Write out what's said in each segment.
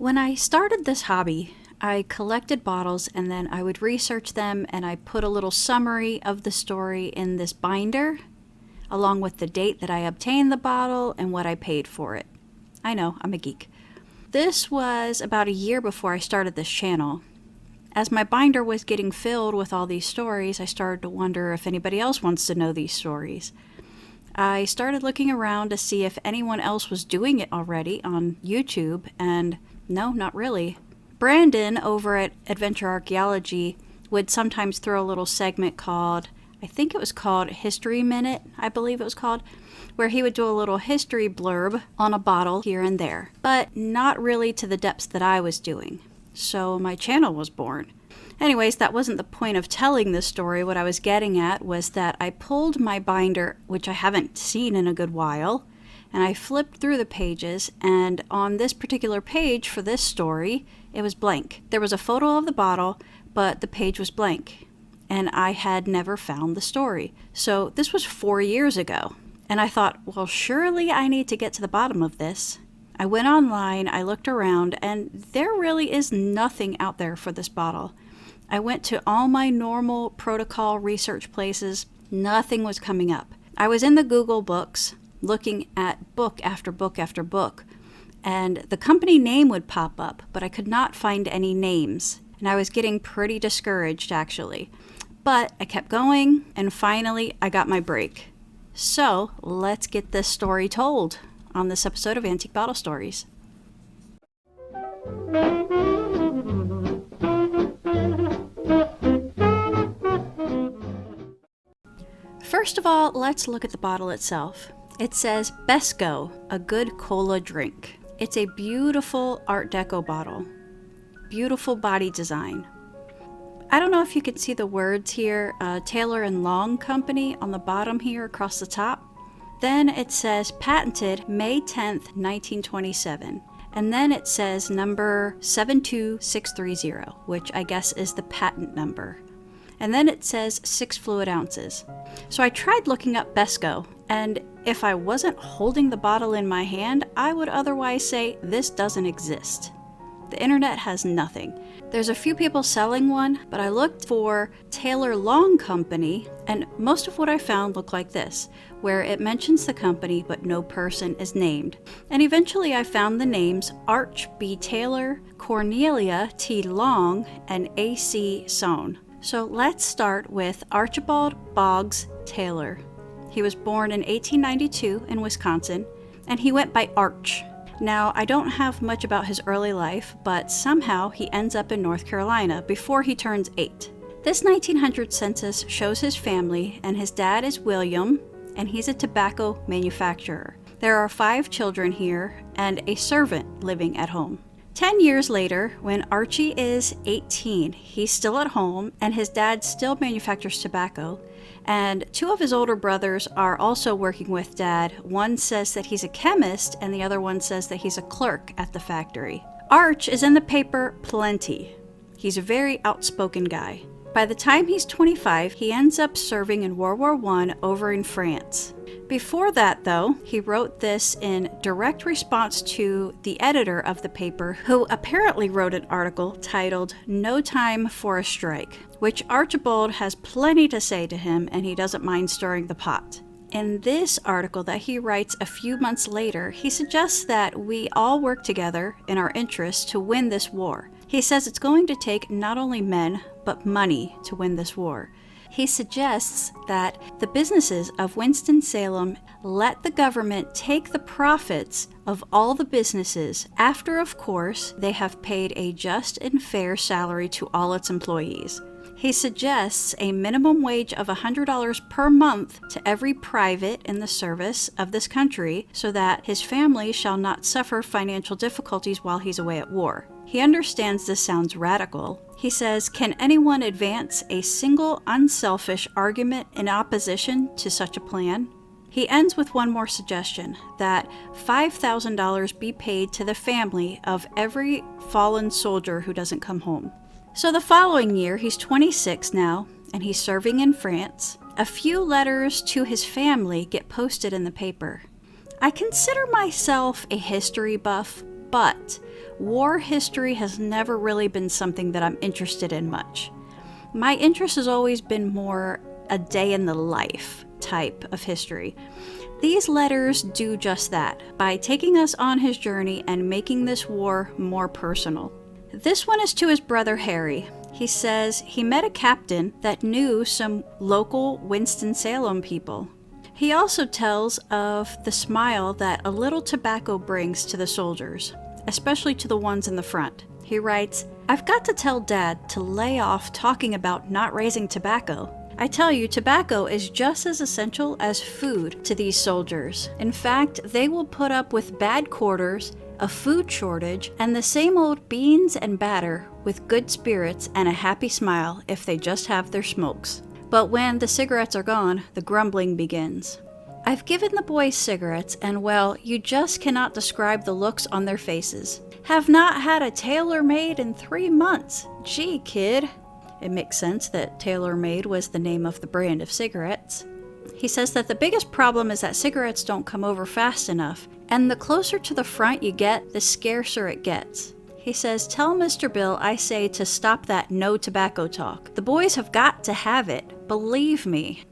When I started this hobby, I collected bottles and then I would research them and I put a little summary of the story in this binder, along with the date that I obtained the bottle and what I paid for it. I know, I'm a geek. This was about a year before I started this channel. As my binder was getting filled with all these stories, I started to wonder if anybody else wants to know these stories. I started looking around to see if anyone else was doing it already on YouTube, and no, not really. Brandon over at Adventure Archaeology would sometimes throw a little segment called, I think it was called History Minute, I believe it was called, where he would do a little history blurb on a bottle here and there, but not really to the depths that I was doing. So my channel was born. Anyways, that wasn't the point of telling this story. What I was getting at was that I pulled my binder, which I haven't seen in a good while, and I flipped through the pages, and on this particular page for this story, it was blank. There was a photo of the bottle, but the page was blank, and I had never found the story. So this was 4 years ago, and I thought, well, surely I need to get to the bottom of this. I went online, I looked around, and there really is nothing out there for this bottle. I went to all my normal protocol research places. Nothing was coming up. I was in the Google books looking at book after book after book, and the company name would pop up, but I could not find any names, and I was getting pretty discouraged actually. But I kept going, and finally I got my break. So let's get this story told on this episode of Antique Bottle Stories. First of all, let's look at the bottle itself. It says Besco, a good cola drink. It's a beautiful Art Deco bottle. Beautiful body design. I don't know if you can see the words here, Taylor and Long Company on the bottom here across the top. Then it says patented May 10th, 1927. And then it says number 72630, which I guess is the patent number. And then it says 6 fluid ounces. So I tried looking up Besco, and if I wasn't holding the bottle in my hand, I would otherwise say this doesn't exist. The internet has nothing. There's a few people selling one, but I looked for Taylor Long Company, and most of what I found looked like this, where it mentions the company, but no person is named. And eventually I found the names Arch B. Taylor, Cornelia T. Long, and A.C. Sohn. So let's start with Archibald Boggs Taylor. He was born in 1892 in Wisconsin, and he went by Arch. Now, I don't have much about his early life, but somehow he ends up in North Carolina before he turns 8. This 1900 census shows his family, and his dad is William, and he's a tobacco manufacturer. There are 5 children here, and a servant living at home. 10 years later, when Archie is 18, he's still at home, and his dad still manufactures tobacco, and 2 of his older brothers are also working with Dad. One says that he's a chemist, and the other one says that he's a clerk at the factory. Arch is in the paper plenty. He's a very outspoken guy. By the time he's 25, he ends up serving in World War I over in France. Before that, though, he wrote this in direct response to the editor of the paper, who apparently wrote an article titled "No Time for a Strike," which Archibald has plenty to say to him, and he doesn't mind stirring the pot. In this article that he writes a few months later, he suggests that we all work together in our interests to win this war. He says it's going to take not only men, but money to win this war. He suggests that the businesses of Winston-Salem let the government take the profits of all the businesses after, of course, they have paid a just and fair salary to all its employees. He suggests a minimum wage of $100 per month to every private in the service of this country so that his family shall not suffer financial difficulties while he's away at war. He understands this sounds radical. He says, can anyone advance a single unselfish argument in opposition to such a plan? He ends with one more suggestion, that $5,000 be paid to the family of every fallen soldier who doesn't come home. So the following year, he's 26 now, and he's serving in France. A few letters to his family get posted in the paper. I consider myself a history buff, but war history has never really been something that I'm interested in much. My interest has always been more a day in the life type of history. These letters do just that, by taking us on his journey and making this war more personal. This one is to his brother Harry. He says he met a captain that knew some local Winston-Salem people. He also tells of the smile that a little tobacco brings to the soldiers, especially to the ones in the front. He writes, "I've got to tell Dad to lay off talking about not raising tobacco. I tell you, tobacco is just as essential as food to these soldiers. In fact, they will put up with bad quarters, a food shortage, and the same old beans and batter with good spirits and a happy smile if they just have their smokes. But when the cigarettes are gone, the grumbling begins." I've given the boys cigarettes, and well, you just cannot describe the looks on their faces. "Have not had a tailor-made in 3 months. Gee, kid." It makes sense that tailor-made was the name of the brand of cigarettes. He says that the biggest problem is that cigarettes don't come over fast enough, and the closer to the front you get, the scarcer it gets. He says, "Tell Mr. Bill I say to stop that no tobacco talk. The boys have got to have it. Believe me."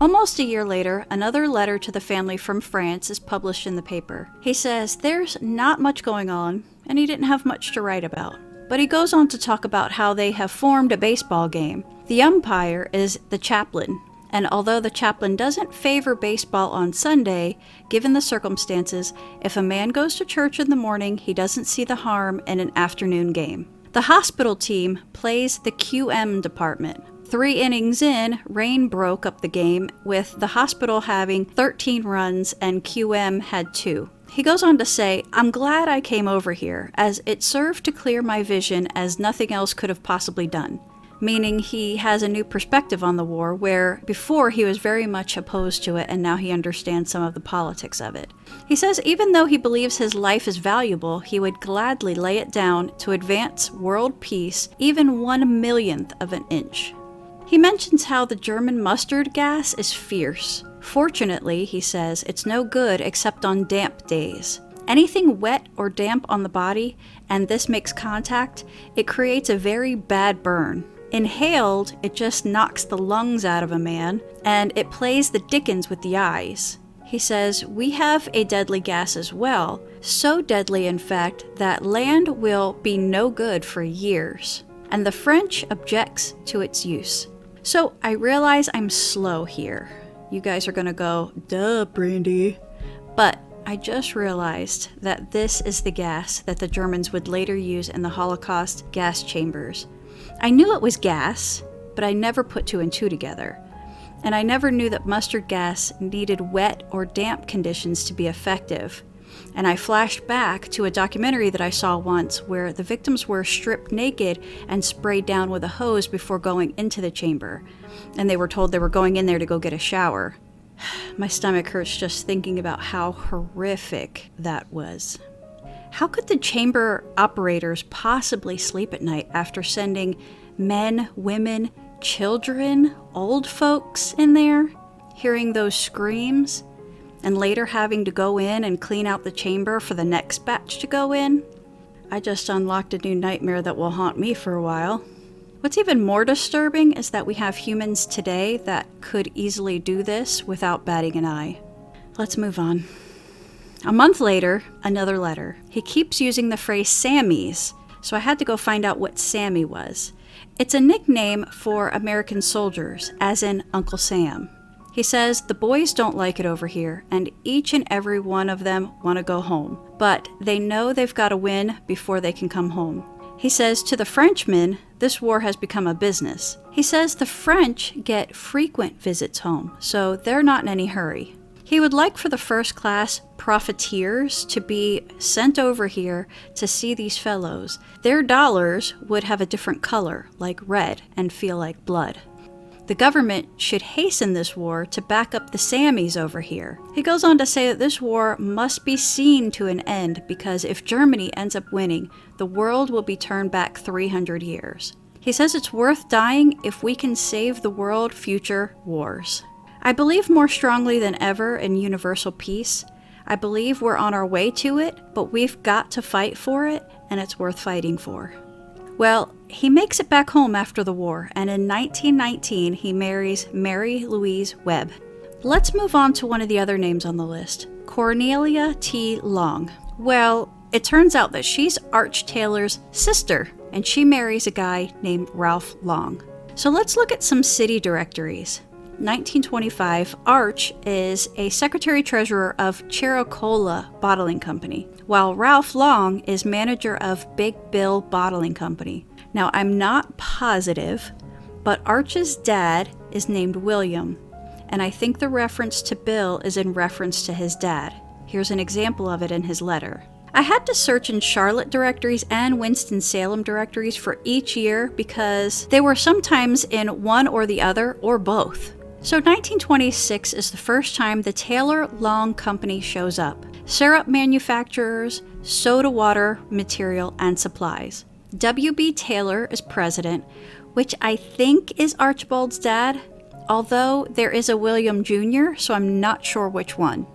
Almost a year later, another letter to the family from France is published in the paper. He says there's not much going on, and he didn't have much to write about. But he goes on to talk about how they have formed a baseball game. The umpire is the chaplain, and although the chaplain doesn't favor baseball on Sunday, given the circumstances, if a man goes to church in the morning, he doesn't see the harm in an afternoon game. The hospital team plays the QM department. 3 innings in, rain broke up the game, with the hospital having 13 runs and QM had 2. He goes on to say, "I'm glad I came over here, as it served to clear my vision as nothing else could have possibly done." Meaning he has a new perspective on the war, where before he was very much opposed to it, and now he understands some of the politics of it. He says even though he believes his life is valuable, he would gladly lay it down to advance world peace even 1/1,000,000th of an inch. He mentions how the German mustard gas is fierce. Fortunately, he says, it's no good except on damp days. Anything wet or damp on the body, and this makes contact, it creates a very bad burn. Inhaled, it just knocks the lungs out of a man, and it plays the dickens with the eyes. He says, "We have a deadly gas as well, so deadly in fact that land will be no good for years, and the French objects to its use." So I realize I'm slow here. You guys are gonna go, "Duh, Brandy." But I just realized that this is the gas that the Germans would later use in the Holocaust gas chambers. I knew it was gas, but I never put 2 and 2 together. And I never knew that mustard gas needed wet or damp conditions to be effective. And I flashed back to a documentary that I saw once where the victims were stripped naked and sprayed down with a hose before going into the chamber. And they were told they were going in there to go get a shower. My stomach hurts just thinking about how horrific that was. How could the chamber operators possibly sleep at night after sending men, women, children, old folks in there, hearing those screams, and later having to go in and clean out the chamber for the next batch to go in? I just unlocked a new nightmare that will haunt me for a while. What's even more disturbing is that we have humans today that could easily do this without batting an eye. Let's move on. A month later, another letter. He keeps using the phrase Sammys, so I had to go find out what Sammy was. It's a nickname for American soldiers, as in Uncle Sam. He says the boys don't like it over here, and each and every one of them want to go home, but they know they've got to win before they can come home. He says to the Frenchmen, this war has become a business. He says the French get frequent visits home, so they're not in any hurry. He would like for the first-class profiteers to be sent over here to see these fellows. Their dollars would have a different color, like red, and feel like blood. The government should hasten this war to back up the Sammys over here. He goes on to say that this war must be seen to an end because if Germany ends up winning, the world will be turned back 300 years. He says it's worth dying if we can save the world future wars. I believe more strongly than ever in universal peace. I believe we're on our way to it, but we've got to fight for it, and it's worth fighting for. Well, he makes it back home after the war, and in 1919 he marries Mary Louise Webb. Let's move on to one of the other names on the list, Cornelia T. Long. Well, it turns out that she's Arch Taylor's sister, and she marries a guy named Ralph Long. So let's look at some city directories. 1925, Arch is a secretary-treasurer of Chericola Bottling Company, while Ralph Long is manager of Big Bill Bottling Company. Now, I'm not positive, but Arch's dad is named William, and I think the reference to Bill is in reference to his dad. Here's an example of it in his letter. I had to search in Charlotte directories and Winston-Salem directories for each year because they were sometimes in one or the other or both. So 1926 is the first time the Taylor Long Company shows up. Syrup manufacturers, soda water material, and supplies. W.B. Taylor is president, which I think is Archibald's dad, although there is a William Jr., so I'm not sure which one.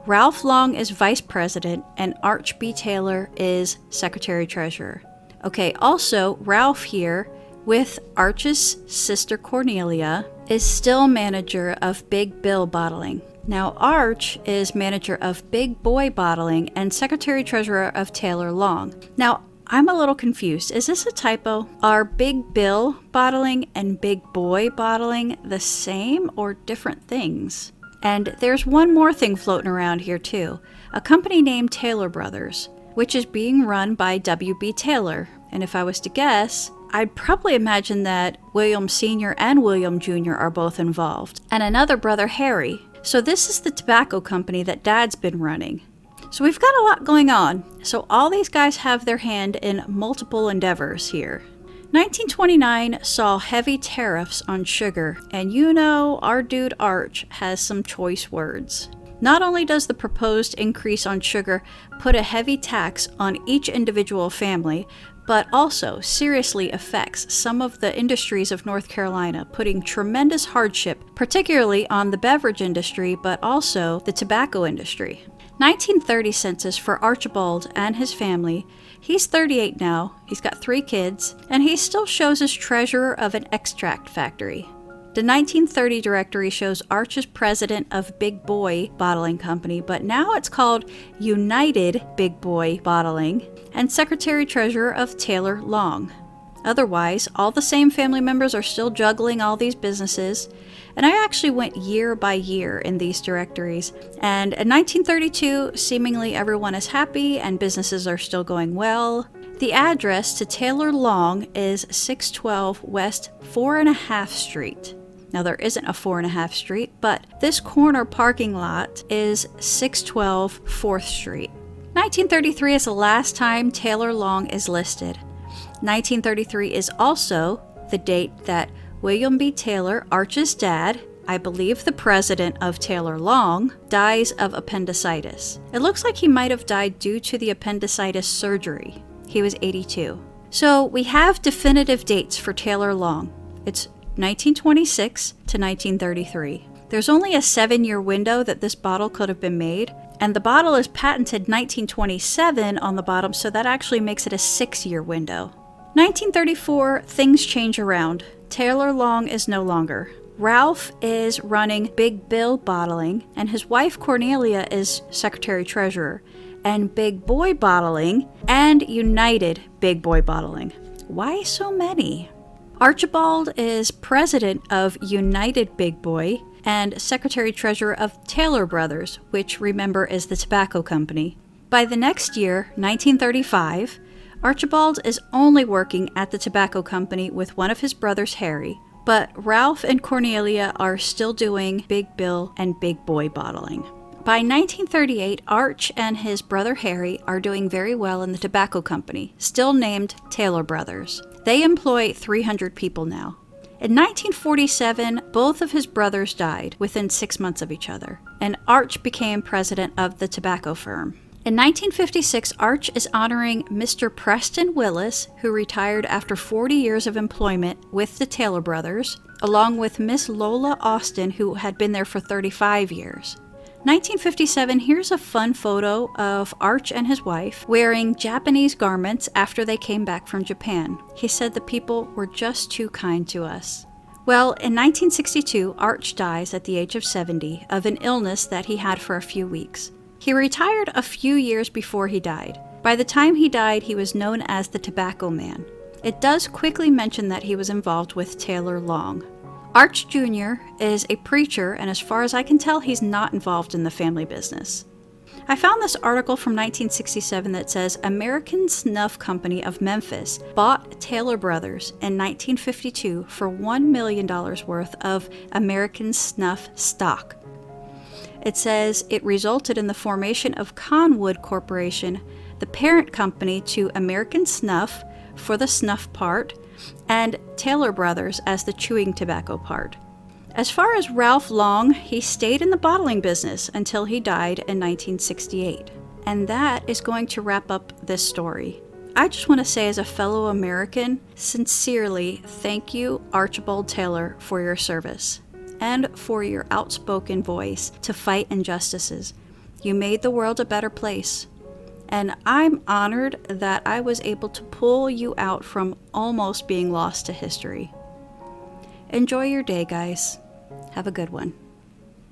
Ralph Long is vice president, and Arch B. Taylor is secretary-treasurer. Okay, also, Ralph here, with Arch's sister Cornelia, is still manager of Big Bill Bottling. Now, Arch is manager of Big Boy Bottling and secretary-treasurer of Taylor Long. Now, I'm a little confused. Is this a typo? Are Big Bill Bottling and Big Boy Bottling the same or different things? And there's one more thing floating around here too, a company named Taylor Brothers, which is being run by W.B. Taylor. And if I was to guess, I'd probably imagine that William Sr. and William Jr. are both involved, and another brother, Harry. So this is the tobacco company that Dad's been running. So we've got a lot going on. So all these guys have their hand in multiple endeavors here. 1929 saw heavy tariffs on sugar, and you know our dude Arch has some choice words. Not only does the proposed increase on sugar put a heavy tax on each individual family, but also seriously affects some of the industries of North Carolina, putting tremendous hardship, particularly on the beverage industry, but also the tobacco industry. 1930 census for Archibald and his family. He's 38 now, he's got 3 kids, and he still shows as treasurer of an extract factory. The 1930 directory shows Arch as president of Big Boy Bottling Company, but now it's called United Big Boy Bottling, and secretary-treasurer of Taylor Long. Otherwise, all the same family members are still juggling all these businesses, and I actually went year by year in these directories, and in 1932, seemingly everyone is happy and businesses are still going well. The address to Taylor Long is 612 West 4.5 Street. Now, there isn't a 4.5 Street, but this corner parking lot is 612 4th Street. 1933 is the last time Taylor Long is listed. 1933 is also the date that William B. Taylor, Arch's dad, I believe the president of Taylor Long, dies of appendicitis. It looks like he might have died due to the appendicitis surgery. He was 82. So we have definitive dates for Taylor Long. It's 1926 to 1933. There's only a 7-year window that this bottle could have been made, and the bottle is patented 1927 on the bottom, so that actually makes it a 6-year window. 1934, things change around. Taylor Long is no longer. Ralph is running Big Bill Bottling, and his wife Cornelia is secretary-treasurer, and Big Boy Bottling and United Big Boy Bottling. Why so many? Archibald is president of United Big Boy and secretary-treasurer of Taylor Brothers, which, remember, is the tobacco company. By the next year, 1935, Archibald is only working at the tobacco company with one of his brothers, Harry, but Ralph and Cornelia are still doing Big Bill and Big Boy Bottling. By 1938, Arch and his brother Harry are doing very well in the tobacco company, still named Taylor Brothers. They employ 300 people now. In 1947, both of his brothers died within 6 months of each other, and Arch became president of the tobacco firm. In 1956, Arch is honoring Mr. Preston Willis, who retired after 40 years of employment with the Taylor Brothers, along with Miss Lola Austin, who had been there for 35 years. 1957, here's a fun photo of Arch and his wife wearing Japanese garments after they came back from Japan. He said the people were just too kind to us. Well, in 1962, Arch dies at the age of 70 of an illness that he had for a few weeks. He retired a few years before he died. By the time he died, he was known as the Tobacco Man. It does quickly mention that he was involved with Taylor Long. Arch Jr. is a preacher, and as far as I can tell, he's not involved in the family business. I found this article from 1967 that says American Snuff Company of Memphis bought Taylor Brothers in 1952 for $1 million worth of American Snuff stock. It says it resulted in the formation of Conwood Corporation, the parent company to American Snuff for the snuff part, and Taylor Brothers as the chewing tobacco part. As far as Ralph Long, he stayed in the bottling business until he died in 1968. And that is going to wrap up this story. I just want to say, as a fellow American, sincerely thank you, Archibald Taylor, for your service and for your outspoken voice to fight injustices. You made the world a better place. And I'm honored that I was able to pull you out from almost being lost to history. Enjoy your day, guys. Have a good one.